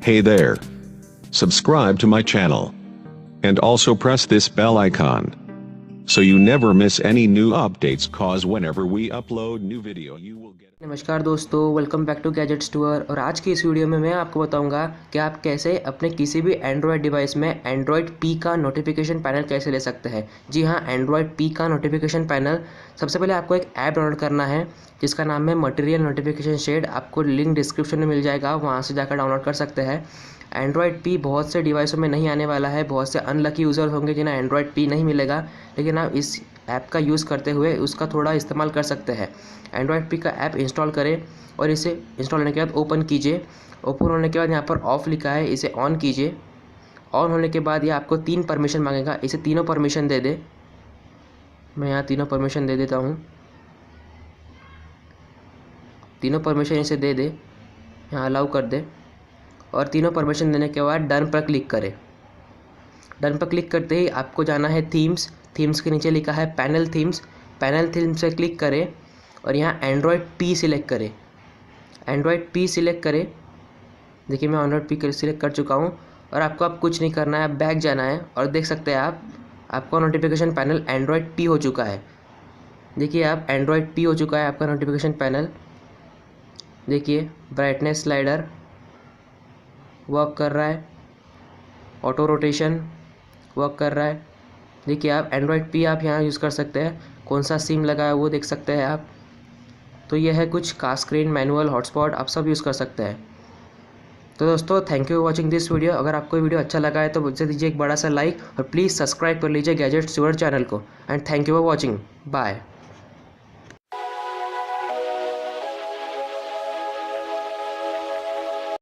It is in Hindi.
Hey there. Subscribe to my channel. And also press this bell icon. So you never miss any new updates cause whenever we upload new video you will get. नमस्कार दोस्तों, welcome back to gadgets tour. और आज की इस वीडियो में मैं आपको बताऊंगा कि आप कैसे अपने किसी भी एंड्रॉयड डिवाइस में एंड्रॉयड पी का नोटिफिकेशन पैनल कैसे ले सकते हैं। जी हाँ, एंड्रॉयड पी का नोटिफिकेशन पैनल। सबसे पहले आपको एक ऐप डाउनलोड करना है जिसका नाम है मटेरियल नोटिफिकेशन शेड। आपको लिंक डिस्क्रिप्शन में मिल जाएगा, वहाँ से जाकर डाउनलोड कर सकते हैं। एंड्रॉयड पी बहुत से डिवाइसों में नहीं आने वाला है, बहुत से अनलकी यूज़र होंगे जिन्हें एंड्रॉयड पी नहीं मिलेगा, लेकिन आप इस ऐप का यूज़ करते हुए उसका थोड़ा इस्तेमाल कर सकते हैं। एंड्रॉयड पी का ऐप इंस्टॉल करें और इसे इंस्टॉल होने के बाद ओपन कीजिए। ओपन होने के बाद यहाँ पर ऑफ लिखा है, इसे ऑन कीजिए। ऑन होने के बाद ये आपको 3 परमिशन मांगेगा, इसे तीनों परमिशन दे दे। मैं यहाँ तीनों परमिशन दे देता हूँ। तीनों परमिशन इसे दे दे, यहाँ अलाउ कर दे। और तीनों परमिशन देने के बाद डन पर क्लिक करें। डन पर क्लिक करते ही आपको जाना है थीम्स। थीम्स के नीचे लिखा है पैनल थीम्स। पैनल थीम्स से क्लिक करें और यहाँ एंड्रॉयड पी सिलेक्ट करें। एंड्रॉयड पी सिलेक्ट करें। देखिए मैं एंड्रॉयड पी सिलेक्ट कर चुका हूँ। और आपको अब कुछ नहीं करना है, आप बैक जाना है और देख सकते हैं आपका नोटिफिकेशन पैनल एंड्रॉयड पी हो चुका है। देखिए आप एंड्रॉयड पी हो चुका है आपका नोटिफिकेशन पैनल। देखिए ब्राइटनेस स्लाइडर वर्क कर रहा है, ऑटो रोटेशन वर्क कर रहा है। देखिए आप एंड्रॉयड पी आप यहाँ यूज़ कर सकते हैं, कौन सा सिम लगा है वो देख सकते हैं आप। तो यह है कुछ कास्ट स्क्रीन, मैनुअल, हॉटस्पॉट आप सब यूज़ कर सकते हैं। तो दोस्तों thank you for watching this video. अगर आपको वीडियो अच्छा लगा है तो मुझसे दीजिए एक बड़ा सा लाइक और प्लीज़ सब्सक्राइब कर लीजिए गैजेट्स टूर चैनल को। And thank you for watching. Bye.